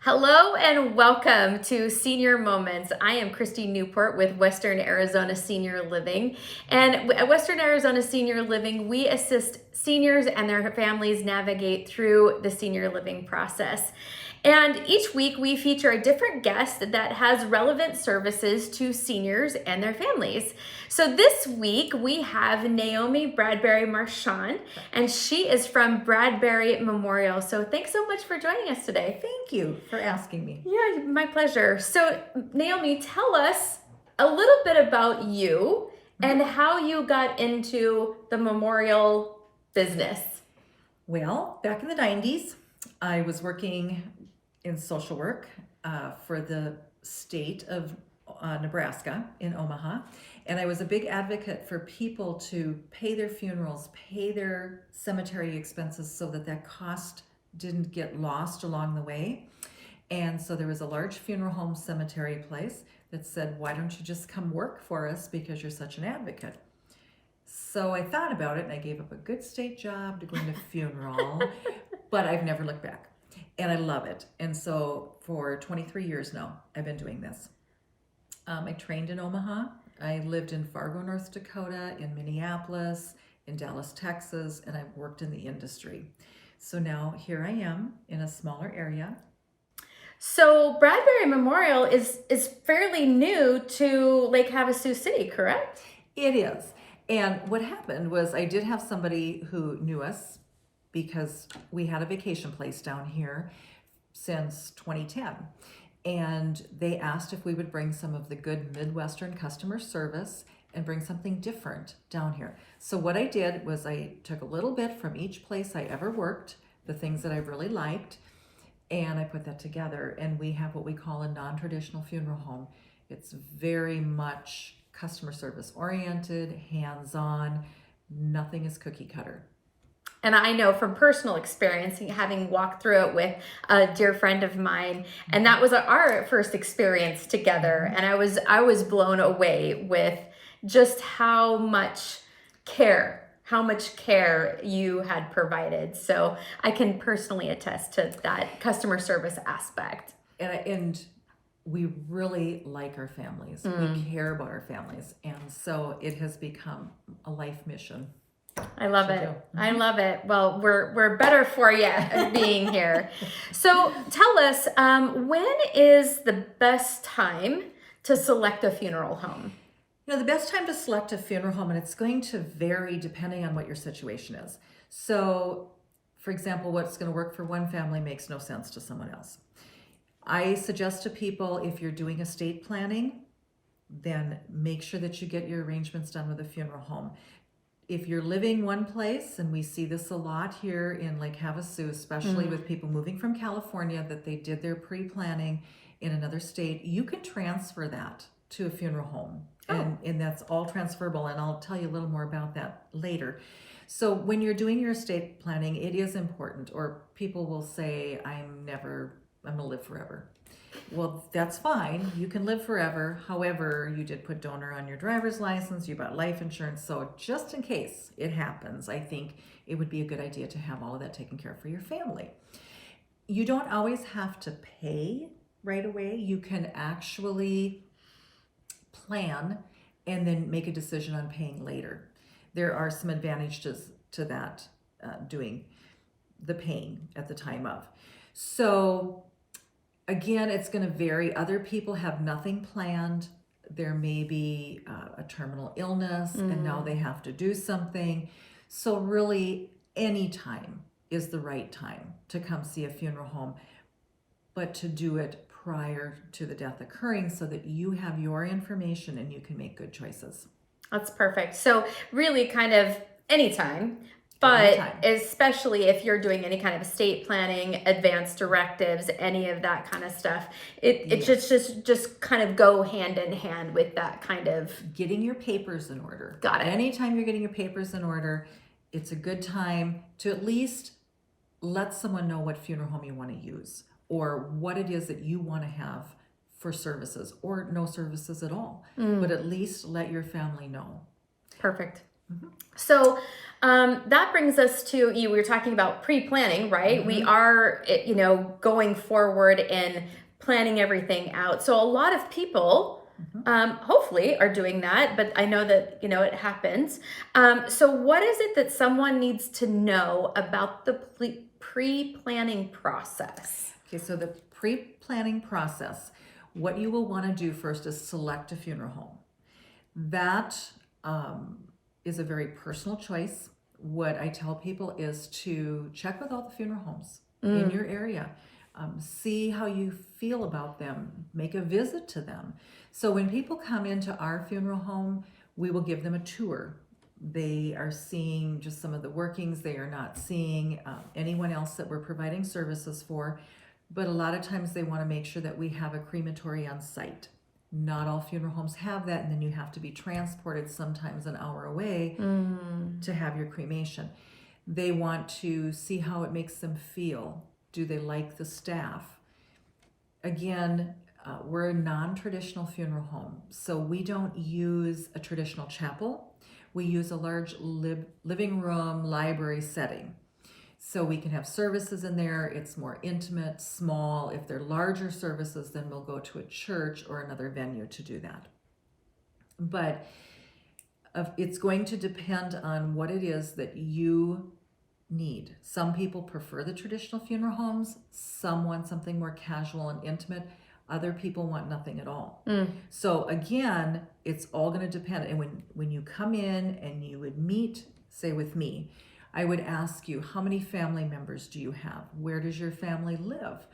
Hello and welcome to Senior Moments. I am Christy Newport with Western Arizona Senior Living. And at Western Arizona Senior Living, we assist seniors and their families navigate through the senior living process. And each week we feature a different guest that has relevant services to seniors and their families. So this week we have Naomi Bradbury Marchand, and she is from Bradbury Memorial. So thanks so much for joining us today. Thank you for asking me. Yeah, my pleasure. So Naomi, tell us a little bit about you and how you got into the memorial business. Well, back in the 90s, I was working in social work for the state of Nebraska in Omaha. And I was a big advocate for people to pay their funerals, pay their cemetery expenses so that that cost didn't get lost along the way. And so there was a large funeral home cemetery place that said, why don't you just come work for us because you're such an advocate? So I thought about it and I gave up a good state job to go into funeral, but I've never looked back. And I love it. And so for 23 years now, I've been doing this. I trained in Omaha. I lived in Fargo, North Dakota, in Minneapolis, in Dallas, Texas, and I've worked in the industry. So now here I am in a smaller area. So Bradbury Memorial is fairly new to Lake Havasu City, correct? It is. And what happened was I did have somebody who knew us because we had a vacation place down here since 2010. And they asked if we would bring some of the good Midwestern customer service and bring something different down here. So what I did was I took a little bit from each place I ever worked, the things that I really liked, and I put that together. And we have what we call a non-traditional funeral home. It's very much customer service oriented, hands-on, nothing is cookie cutter. And I know from personal experience, having walked through it with a dear friend of mine, and that was our first experience together. And I was blown away with just how much care you had provided. So I can personally attest to that customer service aspect. And we really like our families. We care about our families. And so it has become a life mission. I love it. I love it. Well, we're better for you being here. So tell us, when is the best time to select a funeral home? You know, the best time to select a funeral home, and it's going to vary depending on what your situation is. So, for example, what's going to work for one family makes no sense to someone else. I suggest to people, if you're doing estate planning, then make sure that you get your arrangements done with a funeral home. If you're living one place, and we see this a lot here in Lake Havasu, especially with people moving from California, that they did their pre-planning in another state, you can transfer that to a funeral home. And that's all transferable, and I'll tell you a little more about that later. So when you're doing your estate planning, it is important, or people will say, I'm gonna live forever. Well, that's fine. You can live forever. However, you did put donor on your driver's license, you bought life insurance. So just in case it happens, I think it would be a good idea to have all of that taken care of for your family. You don't always have to pay right away. You can actually plan and then make a decision on paying later. There are some advantages to that, doing the paying at the time of. So again, it's going to vary. Other people have nothing planned. There may be a terminal illness and now they have to do something. So really, any time is the right time to come see a funeral home, but to do it prior to the death occurring so that you have your information and you can make good choices. That's perfect. So really kind of anytime. But especially if you're doing any kind of estate planning, advanced directives, any of that kind of stuff, it just kind of go hand in hand with that kind of getting your papers in order. Got it. Anytime you're getting your papers in order, it's a good time to at least let someone know what funeral home you want to use or what it is that you want to have for services or no services at all. But at least let your family know. Perfect. So that brings us to, we were talking about pre-planning, right? We are, going forward and planning everything out. So a lot of people, hopefully, are doing that, but I know that, it happens. So what is it that someone needs to know about the pre-planning process? Okay, so the pre-planning process, what you will want to do first is select a funeral home. That is a very personal choice. What I tell people is to check with all the funeral homes in your area. See how you feel about them. Make a visit to them. So when people come into our funeral home, we will give them a tour. They are seeing just some of the workings. They are not seeing anyone else that we're providing services for. But a lot of times they want to make sure that we have a crematory on site. Not all funeral homes have that, and then you have to be transported sometimes an hour away to have your cremation. They want to see how it makes them feel. Do they like the staff? Again, we're a non-traditional funeral home, so we don't use a traditional chapel. We use a large living room, library setting. So we can have services in there. It's more intimate, small. If they're larger services, then we'll go to a church or another venue to do that. But it's going to depend on what it is that you need. Some people prefer the traditional funeral homes. Some want something more casual and intimate. Other people want nothing at all. So again, it's all going to depend. And when you come in and you would meet, say with me, I would ask you, how many family members do you have? Where does your family live?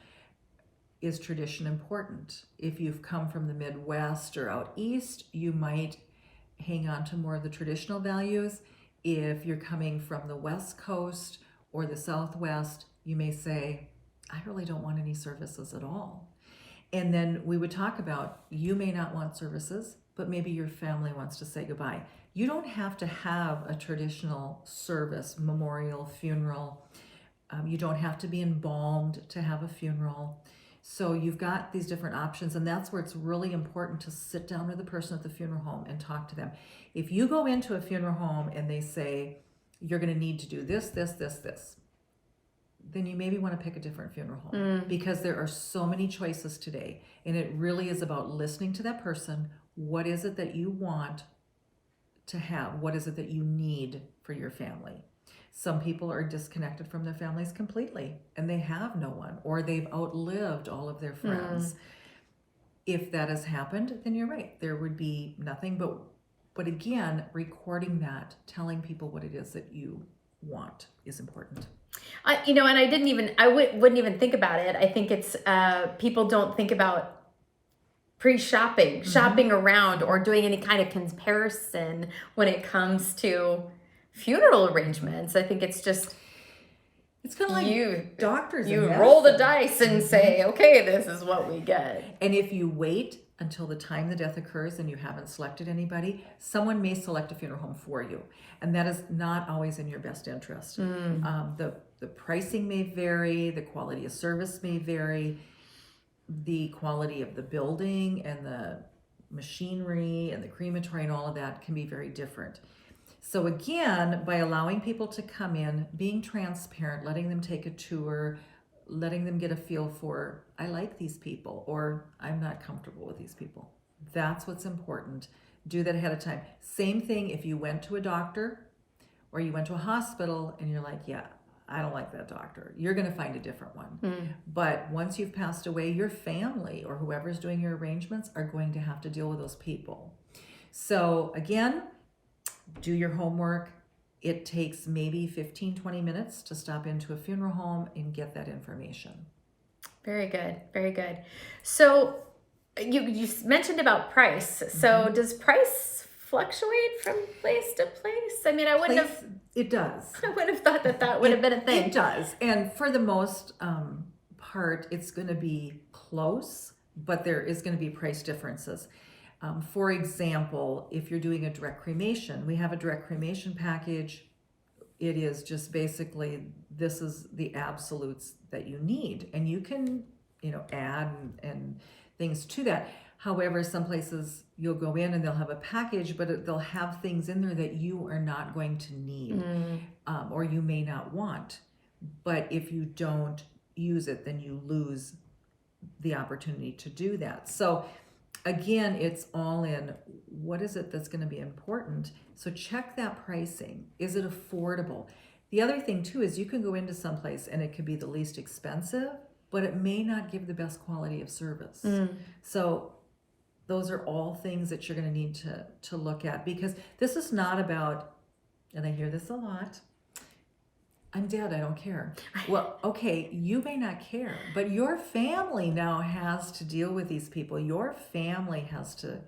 Is tradition important? If you've come from the Midwest or out east, you might hang on to more of the traditional values. If you're coming from the West Coast or the Southwest, you may say, I really don't want any services at all. And then we would talk about, you may not want services, but maybe your family wants to say goodbye. You don't have to have a traditional service, memorial, funeral. You don't have to be embalmed to have a funeral. So you've got these different options, and that's where it's really important to sit down with the person at the funeral home and talk to them. If you go into a funeral home and they say, you're going to need to do this, this, this, this, then you maybe want to pick a different funeral home because there are so many choices today. And it really is about listening to that person. What is it that you want to have? What is it that you need for your family? Some people are disconnected from their families completely and they have no one, or they've outlived all of their friends. If that has happened, then you're right. There would be nothing, but again, recording that, telling people what it is that you want is important. And I wouldn't even think about it. I think it's, people don't think about shopping around or doing any kind of comparison when it comes to funeral arrangements. I think it's just, it's kind of like doctors. You roll the dice and say, okay, this is what we get. And if you wait until the time the death occurs and you haven't selected anybody, someone may select a funeral home for you. And that is not always in your best interest. The pricing may vary, the quality of service may vary, the quality of the building and the machinery and the crematory and all of that can be very different. So again, by allowing people to come in, being transparent, letting them take a tour, letting them get a feel for, I like these people, or I'm not comfortable with these people. That's what's important. Do that ahead of time. Same thing if you went to a doctor or you went to a hospital and you're like, yeah, I don't like that doctor. You're going to find a different one. But once you've passed away, your family or whoever's doing your arrangements are going to have to deal with those people. So again, do your homework. It takes maybe 15, 20 minutes to stop into a funeral home and get that information. Very good. Very good. So you mentioned about price. So does price fluctuate from place to place? I mean, It does. I would have thought that would have been a thing. It does. And for the most part, it's going to be close, but there is going to be price differences. For example, if you're doing a direct cremation, we have a direct cremation package. It is just basically, this is the absolutes that you need. And you can, add and things to that. However, some places you'll go in and they'll have a package, but they'll have things in there that you are not going to need, or you may not want. But if you don't use it, then you lose the opportunity to do that. So again, it's all in what is it that's going to be important. So check that pricing. Is it affordable? The other thing too is you can go into someplace and it could be the least expensive, but it may not give the best quality of service. So those are all things that you're going to need to look at, because this is not about, and I hear this a lot, I'm dead, I don't care. Well, okay, you may not care, but your family now has to deal with these people. Your family has to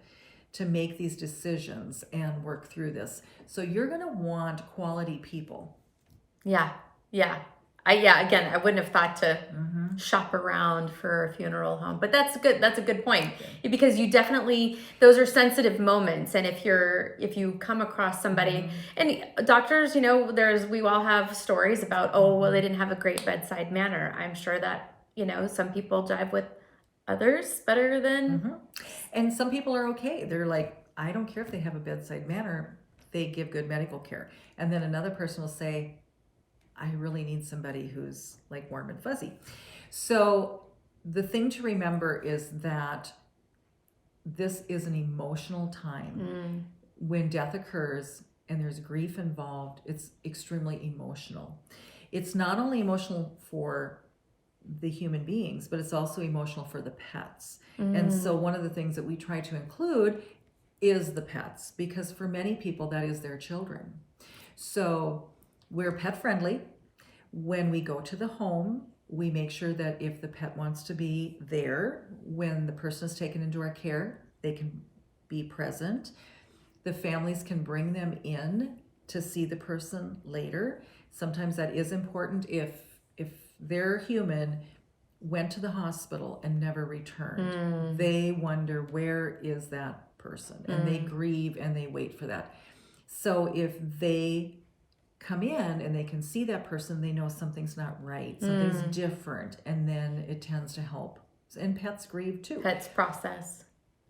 make these decisions and work through this. So you're going to want quality people. Yeah. Again, I wouldn't have thought to shop around for a funeral home, but that's good. That's a good point, because you definitely, those are sensitive moments. And if you come across somebody, and doctors, we all have stories about, oh, well, they didn't have a great bedside manner. I'm sure that, some people jive with others better than. And some people are okay. They're like, I don't care if they have a bedside manner. They give good medical care. And then another person will say, I really need somebody who's like warm and fuzzy. So the thing to remember is that this is an emotional time. When death occurs and there's grief involved, it's extremely emotional. It's not only emotional for the human beings, but it's also emotional for the pets. And so one of the things that we try to include is the pets, because for many people that is their children. So we're pet friendly. When we go to the home, we make sure that if the pet wants to be there when the person is taken into our care, they can be present. The families can bring them in to see the person later. Sometimes that is important. If their human went to the hospital and never returned, they wonder, where is that person? And they grieve and they wait for that. So if they come in and they can see that person, they know something's not right, something's different, and then it tends to help. And pets grieve too. Pets process.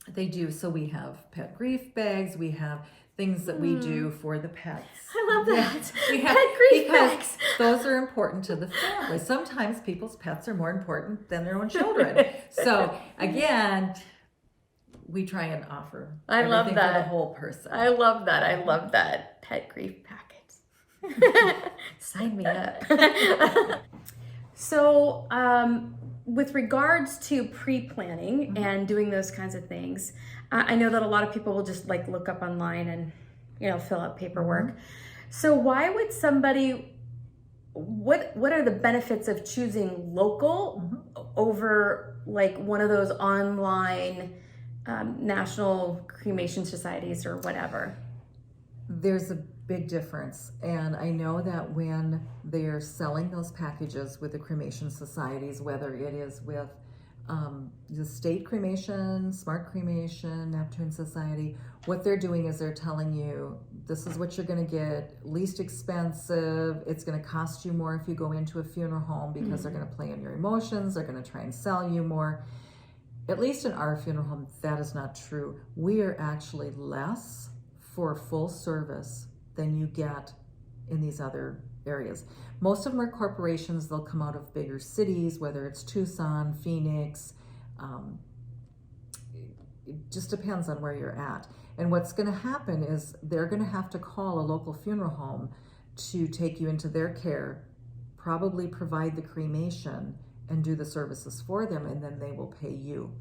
They do. So we have pet grief bags, we have things that we do for the pets. I love that. We have pet grief bags. Those are important to the family. Sometimes people's pets are more important than their own children. So again, we try and offer everything for the whole person. I love that. I love that. Pet grief packets. Sign me up. So, with regards to pre-planning and doing those kinds of things, I know that a lot of people will just look up online and fill out paperwork. So why would somebody, what are the benefits of choosing local over one of those online national cremation societies or whatever? There's a big difference. And I know that when they're selling those packages with the cremation societies, whether it is with the state cremation, smart cremation, Neptune Society, what they're doing is they're telling you, this is what you're going to get, least expensive. It's going to cost you more if you go into a funeral home, because they're going to play on your emotions. They're going to try and sell you more. At least in our funeral home, that is not true. We are actually less for full service than you get in these other areas. Most of them are corporations. They'll come out of bigger cities, whether it's Tucson, Phoenix. It just depends on where you're at. And what's going to happen is they're going to have to call a local funeral home to take you into their care, probably provide the cremation and do the services for them, and then they will pay you.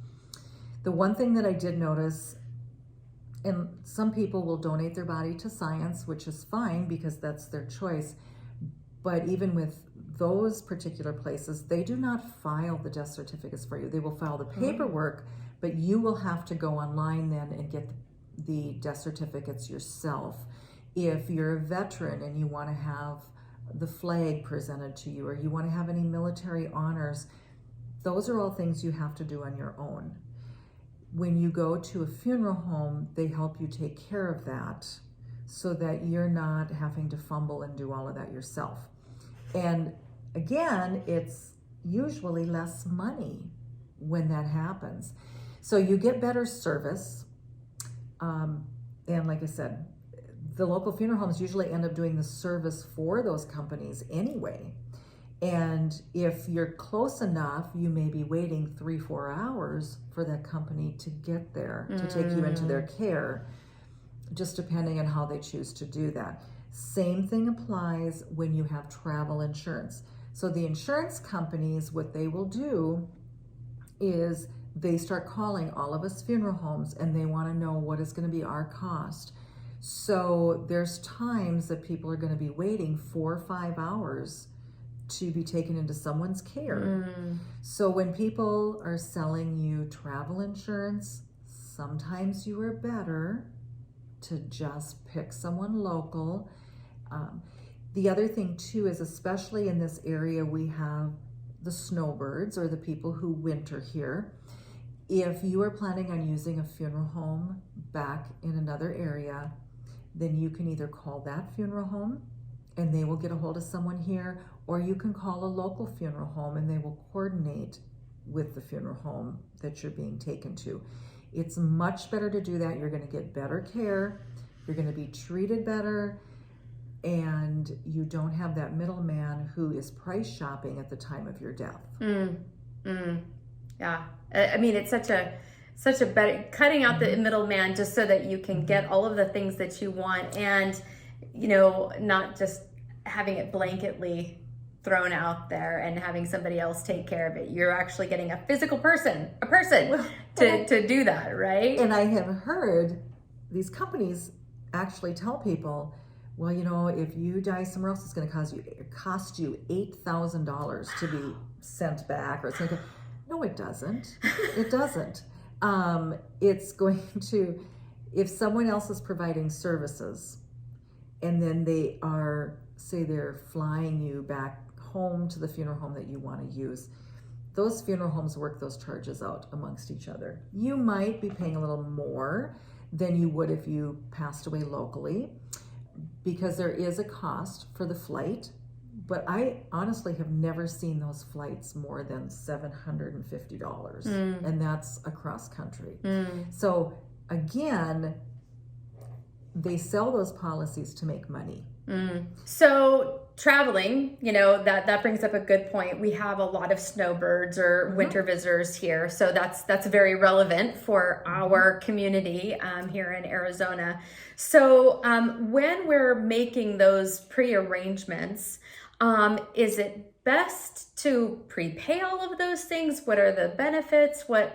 The one thing that I did notice, and some people will donate their body to science, which is fine because that's their choice. But even with those particular places, they do not file the death certificates for you. They will file the paperwork, but you will have to go online then and get the death certificates yourself. If you're a veteran and you want to have the flag presented to you, or you want to have any military honors, those are all things you have to do on your own. When you go to a funeral home, they help you take care of that so that you're not having to fumble and do all of that yourself. And again, it's usually less money when that happens. So you get better service. And like I said, the local funeral homes usually end up doing the service for those companies anyway. And if you're close enough, you may be waiting 3-4 hours for that company to get there, to take you into their care, just depending on how they choose to do that. Same thing applies when you have travel insurance. So the insurance companies, what they will do is they start calling all of us funeral homes and they want to know what is going to be our cost. So there's times that people are going to be waiting 4 or 5 hours to be taken into someone's care. So when people are selling you travel insurance, sometimes you are better to just pick someone local. The other thing too is, especially in this area, we have the snowbirds, or the people who winter here. If you are planning on using a funeral home back in another area, then you can either call that funeral home and they will get a hold of someone here, or you can call a local funeral home and they will coordinate with the funeral home that you're being taken to. It's much better to do that. You're going to get better care, you're going to be treated better, and you don't have that middleman who is price shopping at the time of your death. Yeah, I mean, it's such a better, cutting out the middleman just so that you can get all of the things that you want, and not just having it blanketly thrown out there and having somebody else take care of it. You're actually getting a physical person, to do that, right? And I have heard these companies actually tell people, well, if you die somewhere else, it's going to cost you $8,000 to be sent back, or something. No, it doesn't. It doesn't. It's going to, if someone else is providing services, and then they're flying you back home to the funeral home that you want to use, those funeral homes work those charges out amongst each other. You might be paying a little more than you would if you passed away locally, because there is a cost for the flight, but I honestly have never seen those flights more than $750, and that's across country. So again, they sell those policies to make money. So traveling, that brings up a good point. We have a lot of snowbirds or winter visitors here, so that's very relevant for our community here in Arizona. So when we're making those pre-arrangements, is it best to prepay all of those things? What are the benefits? What's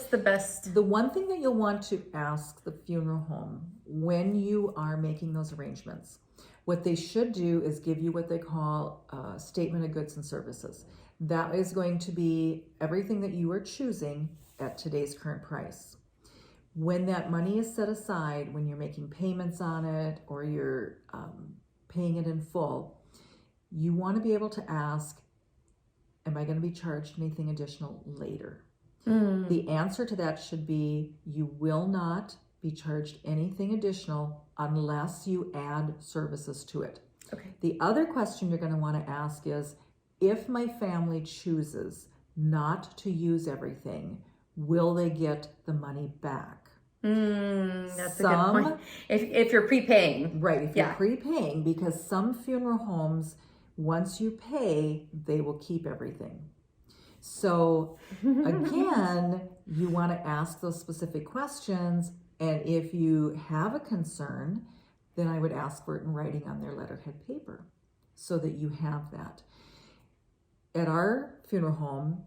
the best? The one thing that you'll want to ask the funeral home when you are making those arrangements, what they should do is give you what they call a statement of goods and services. That is going to be everything that you are choosing at today's current price. When that money is set aside, when you're making payments on it, or you're paying it in full, you want to be able to ask, am I going to be charged anything additional later? The answer to that should be, you will not be charged anything additional unless you add services to it. Okay. The other question you're going to want to ask is, if my family chooses not to use everything, will they get the money back? That's a good point. If you're prepaying. Right, if you're prepaying, because some funeral homes, once you pay, they will keep everything. So again, you want to ask those specific questions, and if you have a concern, then I would ask for it in writing on their letterhead paper so that you have that. At our funeral home,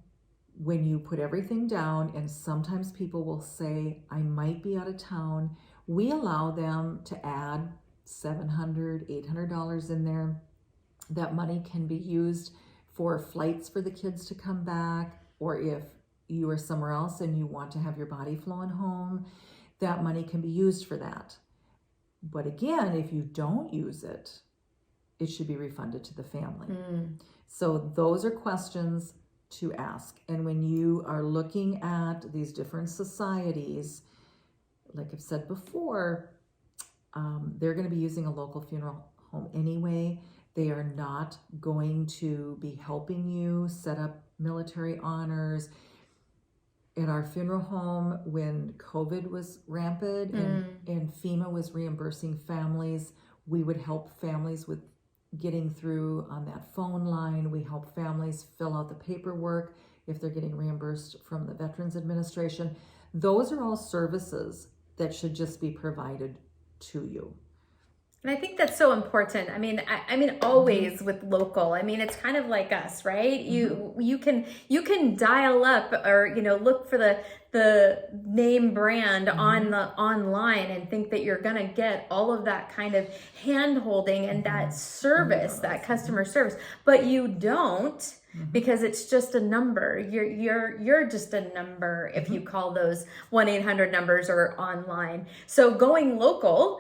when you put everything down, and sometimes people will say, I might be out of town, we allow them to add $700, $800 in there. That money can be used for flights for the kids to come back, or if you are somewhere else and you want to have your body flown home, that money can be used for that. But again, if you don't use it, it should be refunded to the family. So those are questions to ask. And when you are looking at these different societies, like I've said before, they're going to be using a local funeral home anyway. They are not going to be helping you set up military honors. at our funeral home, when COVID was rampant and FEMA was reimbursing families, we would help families with getting through on that phone line. We help families fill out the paperwork if they're getting reimbursed from the Veterans Administration. Those are all services that should just be provided to you. And I think that's so important. I mean, always with local. I mean, it's kind of like us, right? You can dial up or look for the name brand on the online and think that you're gonna get all of that kind of hand holding and that service, that customer service, but you don't. Because it's just a number. You're just a number if you call those 1-800 numbers or online. So going local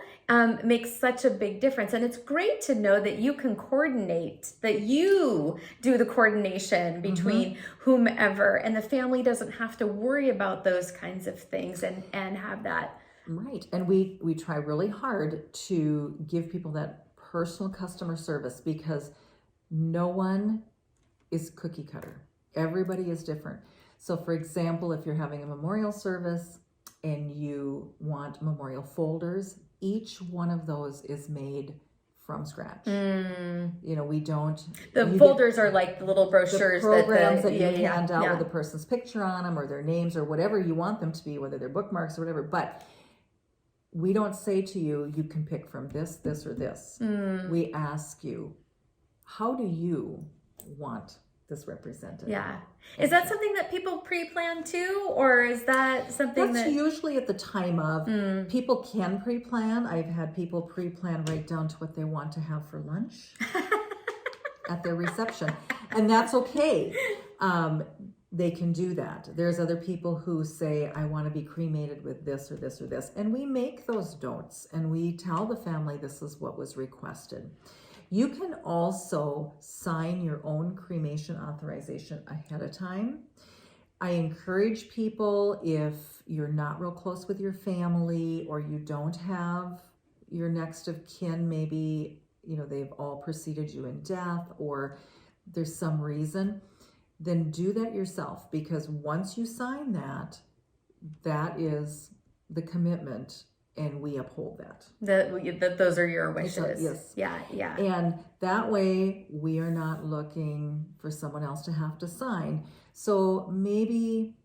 makes such a big difference. And it's great to know that you can coordinate, that you do the coordination between whomever, and the family doesn't have to worry about those kinds of things and have that. Right. And we try really hard to give people that personal customer service, because no one is cookie cutter. Everybody is different. So for example, if you're having a memorial service and you want memorial folders, each one of those is made from scratch. We don't... The folders are like the little brochures, the programs that you hand out with a person's picture on them or their names or whatever you want them to be, whether they're bookmarks or whatever. But we don't say to you, you can pick from this, this, or this. We ask you, how do you want this represented? Yeah. Is that something that people pre-plan too? Or is that something that's usually at the time of, people can pre-plan. I've had people pre-plan right down to what they want to have for lunch at their reception. And that's okay. They can do that. There's other people who say, I want to be cremated with this or this or this. And we make those notes and we tell the family this is what was requested. You can also sign your own cremation authorization ahead of time. I encourage people, if you're not real close with your family or you don't have your next of kin, maybe, they've all preceded you in death or there's some reason, then do that yourself, because once you sign that, that is the commitment. And we uphold that. That those are your wishes. Yes. Yeah. And that way we are not looking for someone else to have to sign. So maybe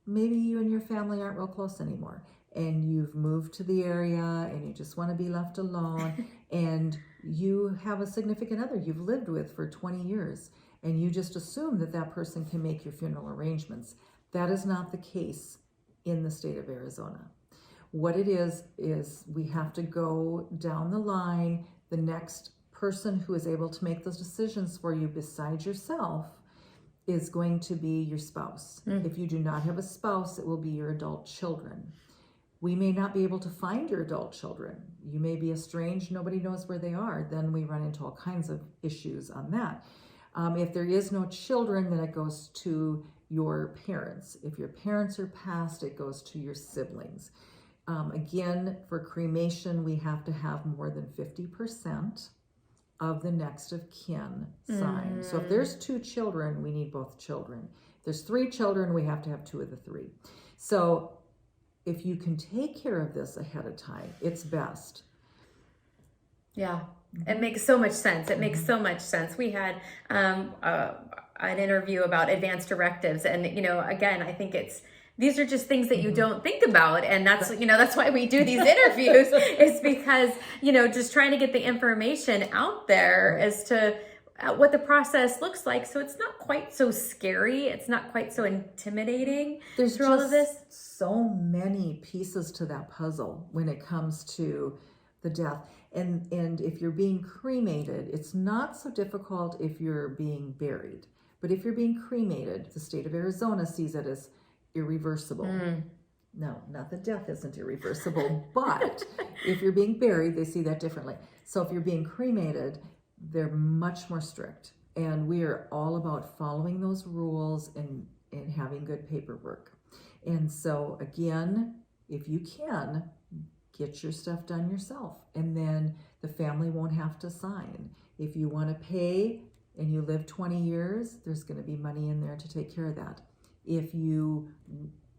you and your family aren't real close anymore. And you've moved to the area and you just want to be left alone. And you have a significant other you've lived with for 20 years. And you just assume that person can make your funeral arrangements. That is not the case in the state of Arizona. What it is we have to go down the line. The next person who is able to make those decisions for you besides yourself is going to be your spouse. If you do not have a spouse, it will be your adult children. We may not be able to find your adult children. You may be estranged, nobody knows where they are. Then we run into all kinds of issues on that. If there is no children, then it goes to your parents. If your parents are passed, it goes to your siblings. Again, for cremation, we have to have more than 50% of the next of kin sign. So if there's 2 children, we need both children. If there's 3 children, we have to have 2 of the 3. So if you can take care of this ahead of time, it's best. Yeah, it makes so much sense. It makes so much sense. We had an interview about advance directives, and again, I think these are just things that you don't think about. And that's why we do these interviews is because, just trying to get the information out there as to what the process looks like. So it's not quite so scary. It's not quite so intimidating. There's through all of this. So many pieces to that puzzle when it comes to the death. And if you're being cremated, it's not so difficult if you're being buried. But if you're being cremated, the state of Arizona sees it as irreversible. No, not that death isn't irreversible, but if you're being buried, they see that differently. So if you're being cremated, they're much more strict. And we are all about following those rules and having good paperwork. And so again, if you can, get your stuff done yourself. And then the family won't have to sign. If you want to pay and you live 20 years, there's going to be money in there to take care of that. If you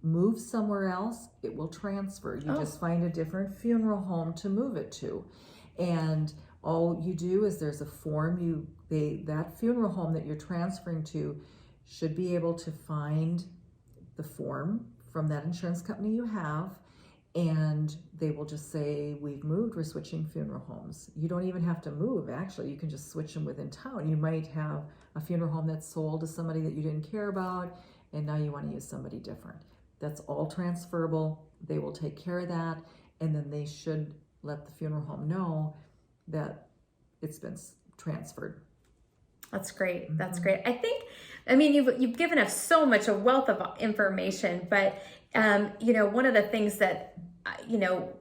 move somewhere else, it will transfer. You just find a different funeral home to move it to. And all you do is there's a form that funeral home that you're transferring to should be able to find the form from that insurance company you have, and they will just say, we've moved, we're switching funeral homes. You don't even have to move, actually. You can just switch them within town. You might have a funeral home that's sold to somebody that you didn't care about, and now you want to use somebody different. That's all transferable. They will take care of that, and then they should let the funeral home know that it's been transferred. That's great. That's great. I mean, you've given us so much, a wealth of information, but one of the things that,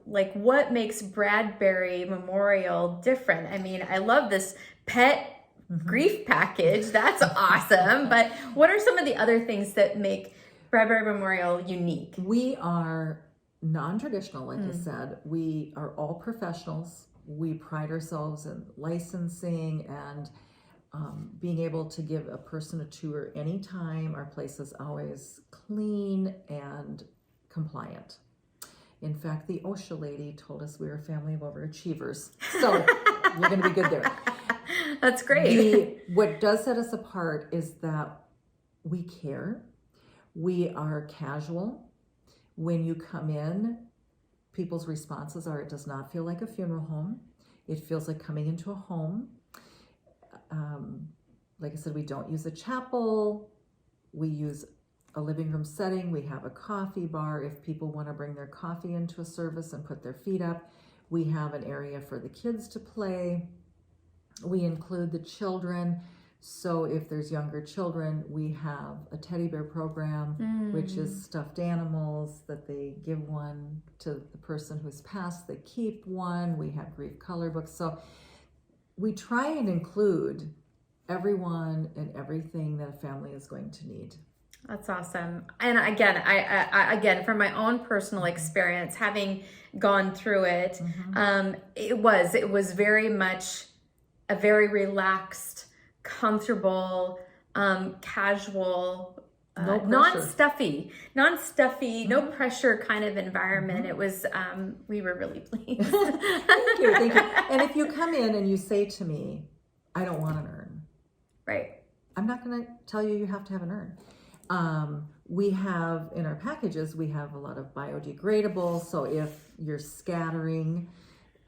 like what makes Bradbury Memorial different? I mean, I love this pet grief package. That's awesome. But what are some of the other things that make Bradbury Memorial unique? We are non-traditional, like I said. We are all professionals. We pride ourselves in licensing and being able to give a person a tour anytime. Our place is always clean and compliant. In fact, the OSHA lady told us we were a family of overachievers. So you're going to be good there. That's great. What does set us apart is that we care. We are casual. When you come in, people's responses are, it does not feel like a funeral home. It feels like coming into a home. Like I said, we don't use a chapel. We use a living room setting. We have a coffee bar if people want to bring their coffee into a service and put their feet up. We have an area for the kids to play. We include the children. So if there's younger children, we have a teddy bear program, which is stuffed animals that they give one to the person who's passed. They keep one. We have grief color books. So we try and include everyone and everything that a family is going to need. That's awesome. And again, I from my own personal experience, having gone through it, it was very much a very relaxed, comfortable, casual, non-stuffy, no pressure kind of environment. It was, we were really pleased. Thank you. And if you come in and you say to me, I don't want an urn. Right. I'm not going to tell you have to have an urn. We have, in our packages, we have a lot of biodegradable. So if you're scattering,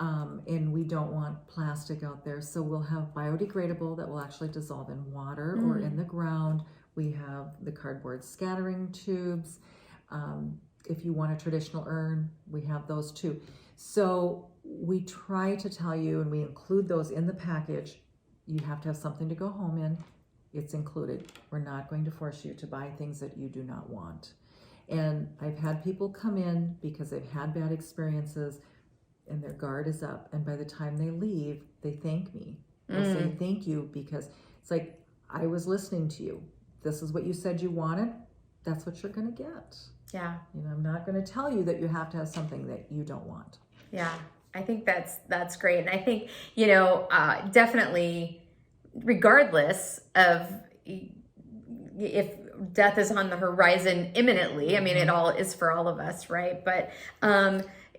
and we don't want plastic out there, so we'll have biodegradable that will actually dissolve in water or in the ground. We have the cardboard scattering tubes. If you want a traditional urn, we have those too. So we try to tell you, and we include those in the package. You have to have something to go home in. It's included. We're not going to force you to buy things that you do not want. And I've had people come in because they've had bad experiences and their guard is up, and by the time they leave, they thank me. They'll say thank you, because it's like, I was listening to you. This is what you said you wanted. That's what you're going to get. Yeah. I'm not going to tell you that you have to have something that you don't want. Yeah. I think that's great. And I think, definitely, regardless of if death is on the horizon imminently, I mean, it all is for all of us, right? But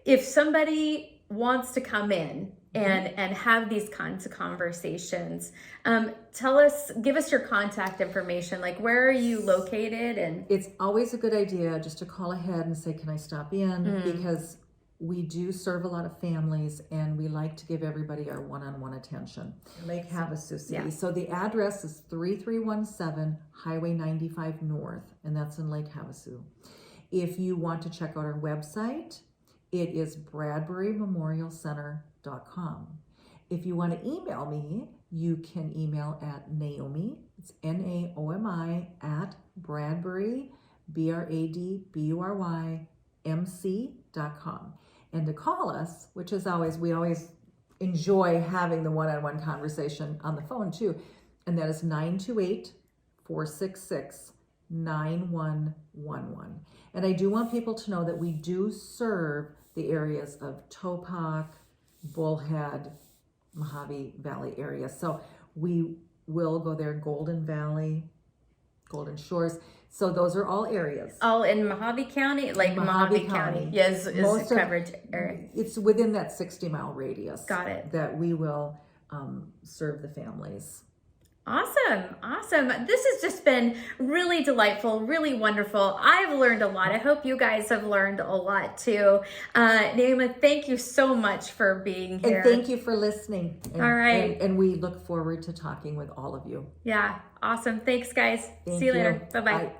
if somebody wants to come in and have these kinds of conversations, give us your contact information. Like, where are you located? And it's always a good idea just to call ahead and say, can I stop in? Because we do serve a lot of families, and we like to give everybody our one-on-one attention. Lake Havasu City. Yeah. So the address is 3317 Highway 95 North, and that's in Lake Havasu. If you want to check out our website, it is bradburymemorialcenter.com. If you want to email me, you can email at Naomi, it's Naomi, at Bradbury, BradburymC.com. And to call us, which is we always enjoy having the one-on-one conversation on the phone too, and that is 928-466-9111. And I do want people to know that we do serve the areas of Topak, Bullhead, Mojave Valley area. So we will go there, Golden Valley, Golden Shores. So those are all areas. All in Mojave County, like Mojave County. Yes, is Most the of- coverage area. It's within that 60-mile radius. Got it. That we will serve the families. Awesome. This has just been really delightful, really wonderful. I've learned a lot. I hope you guys have learned a lot too. Naomi, thank you so much for being here. And thank you for listening. And, All right. And we look forward to talking with all of you. Yeah, awesome. Thanks, guys. Thank See you you. later. Bye-bye. Bye.